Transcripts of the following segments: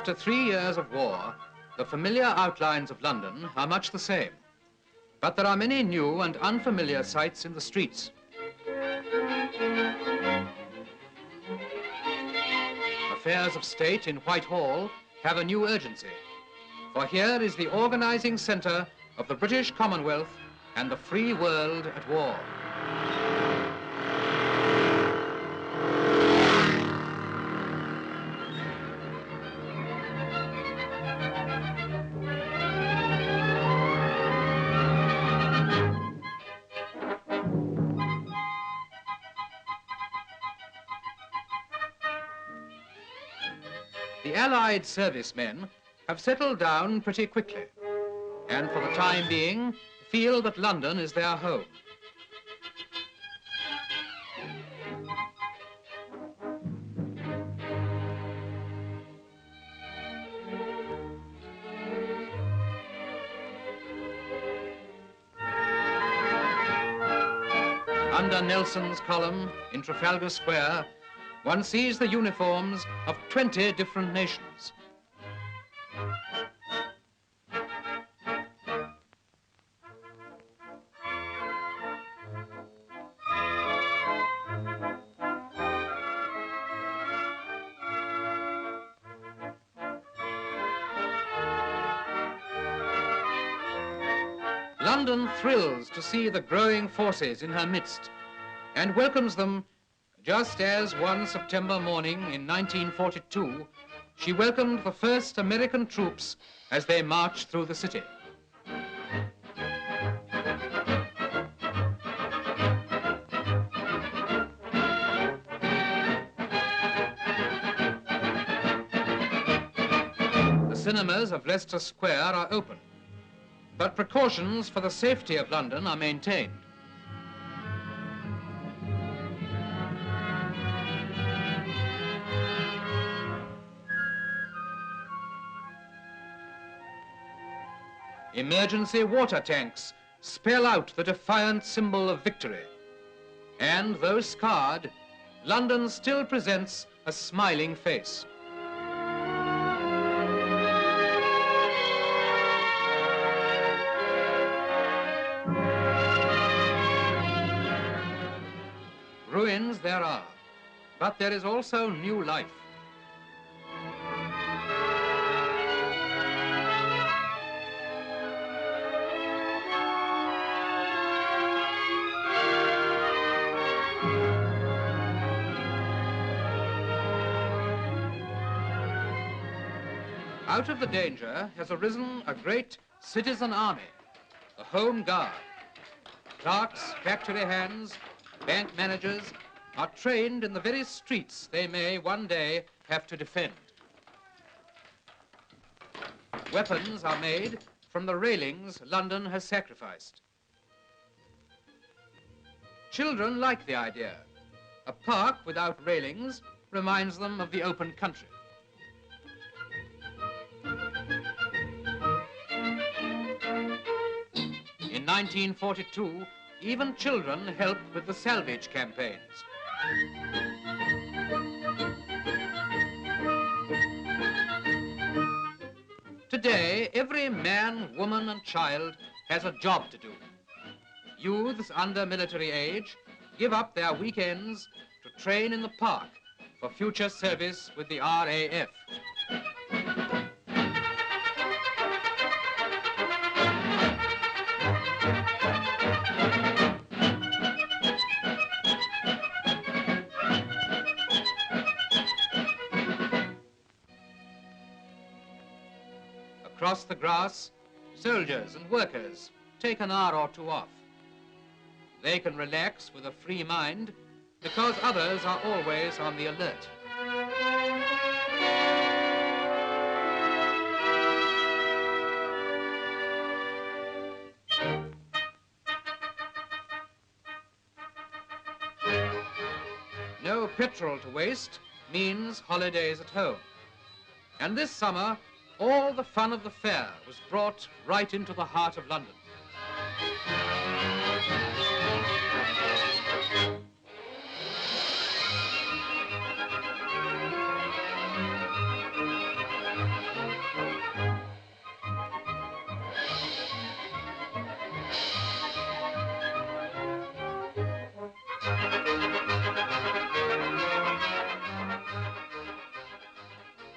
After 3 years of war, the familiar outlines of London are much the same. But there are many new and unfamiliar sights in the streets. Affairs of state in Whitehall have a new urgency. For here is the organizing center of the British Commonwealth and the free world at war. The Allied servicemen have settled down pretty quickly, and for the time being, feel that London is their home. Under Nelson's column in Trafalgar Square, one sees the uniforms of 20 different nations. London thrills to see the growing forces in her midst and welcomes them just as one September morning in 1942, she welcomed the first American troops as they marched through the city. The cinemas of Leicester Square are open, but precautions for the safety of London are maintained. Emergency water tanks spell out the defiant symbol of victory. And though scarred, London still presents a smiling face. Ruins there are, but there is also new life. Out of the danger has arisen a great citizen army, the Home Guard. Clerks, factory hands, bank managers are trained in the very streets they may one day have to defend. Weapons are made from the railings London has sacrificed. Children like the idea. A park without railings reminds them of the open country. In 1942, even children helped with the salvage campaigns. Today, every man, woman, and child has a job to do. Youths under military age give up their weekends to train in the park for future service with the RAF. Across the grass, soldiers and workers take an hour or two off. They can relax with a free mind because others are always on the alert. No petrol to waste means holidays at home. And this summer, all the fun of the fair was brought right into the heart of London.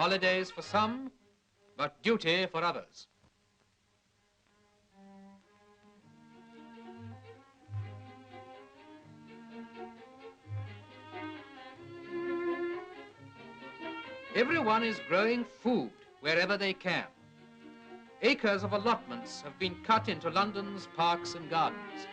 holidays for some, but duty for others. Everyone is growing food wherever they can. Acres of allotments have been cut into London's parks and gardens.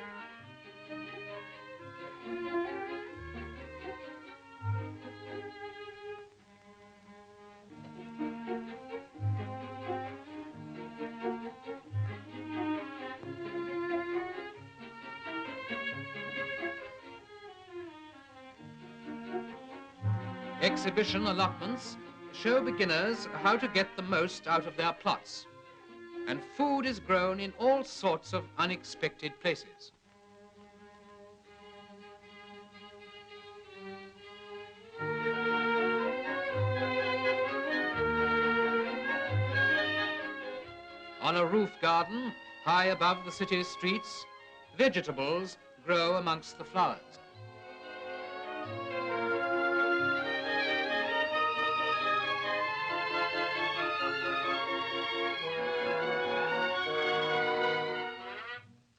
Exhibition allotments show beginners how to get the most out of their plots, and food is grown in all sorts of unexpected places. On a roof garden, high above the city streets, vegetables grow amongst the flowers.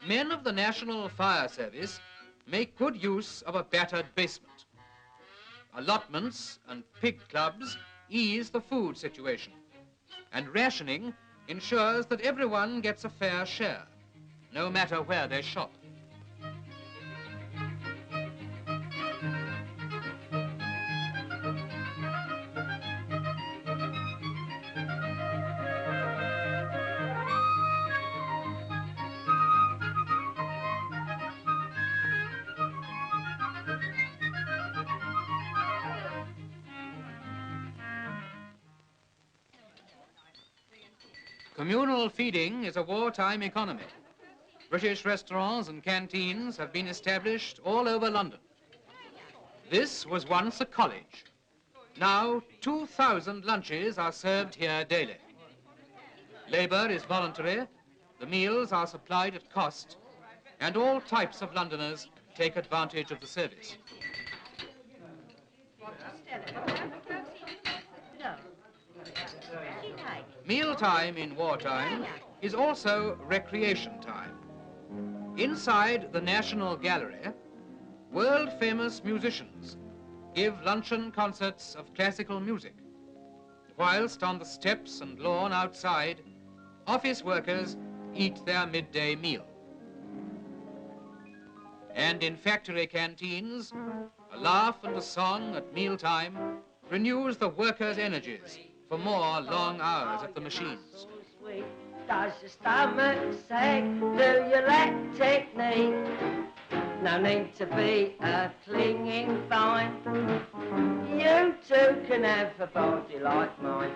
Men of the National Fire Service make good use of a battered basement. Allotments and pig clubs ease the food situation, and rationing ensures that everyone gets a fair share, no matter where they shop. Communal feeding is a wartime economy. British restaurants and canteens have been established all over London. This was once a college. Now 2,000 lunches are served here daily. Labour is voluntary, the meals are supplied at cost, and all types of Londoners take advantage of the service. Mealtime in wartime is also recreation time. Inside the National Gallery, world-famous musicians give luncheon concerts of classical music, whilst on the steps and lawn outside, office workers eat their midday meal. And in factory canteens, a laugh and a song at mealtime renews the workers' energies for more long hours at the machines. Does your stomach say, do you let it need? No need to be a clinging vine. You too can have a body like mine.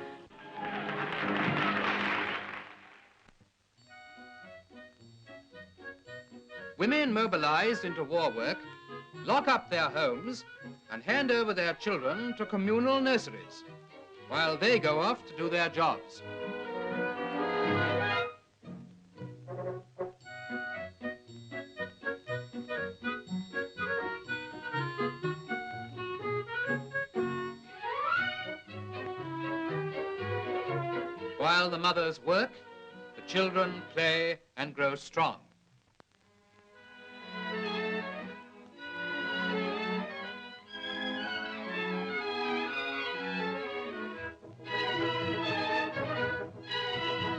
Women mobilized into war work lock up their homes and hand over their children to communal nurseries, while they go off to do their jobs. While the mothers work, the children play and grow strong.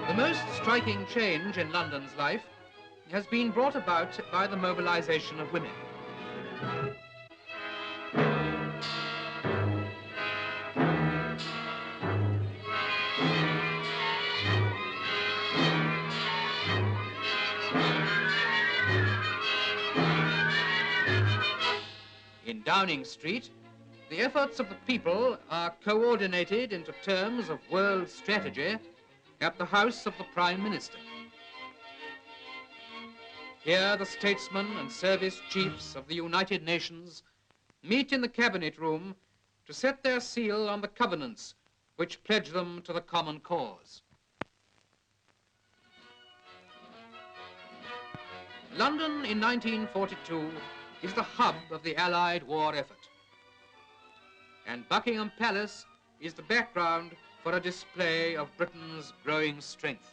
The most striking change in London's life has been brought about by the mobilization of women. In Downing Street, the efforts of the people are coordinated into terms of world strategy at the house of the Prime Minister. Here the statesmen and service chiefs of the United Nations meet in the cabinet room to set their seal on the covenants which pledge them to the common cause. London in 1942 is the hub of the Allied war effort, and Buckingham Palace is the background for a display of Britain's growing strength.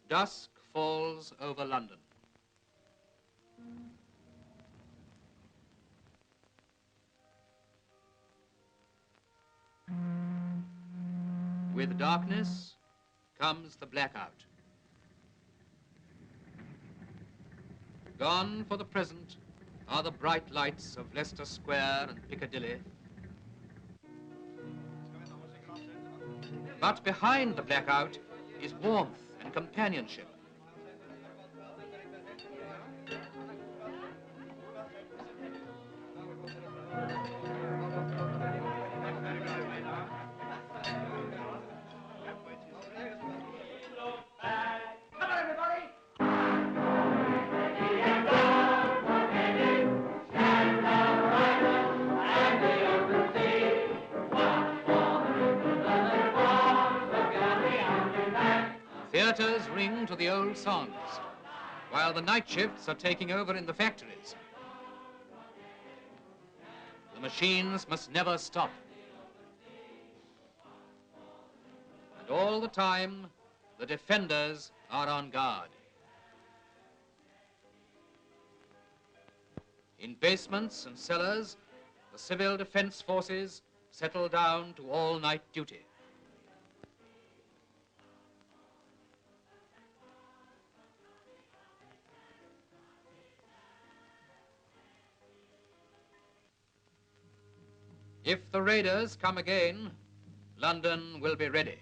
Dusk falls over London. With darkness comes the blackout. Gone for the present are the bright lights of Leicester Square and Piccadilly. But behind the blackout is warmth and companionship. Theatres ring to the old songs, while the night shifts are taking over in the factories. The machines must never stop. And all the time, the defenders are on guard. In basements and cellars, the civil defence forces settle down to all-night duty. If the raiders come again, London will be ready.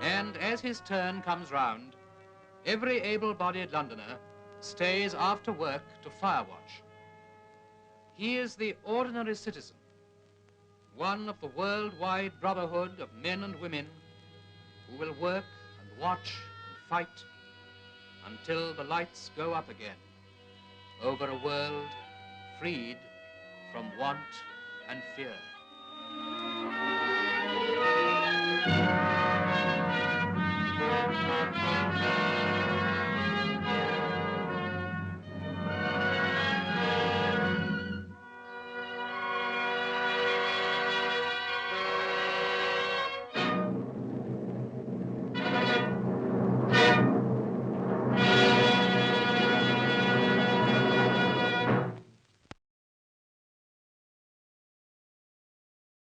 And as his turn comes round, every able-bodied Londoner stays after work to firewatch. He is the ordinary citizen, one of the worldwide brotherhood of men and women who will work and watch and fight until the lights go up again over a world freed from want and fear.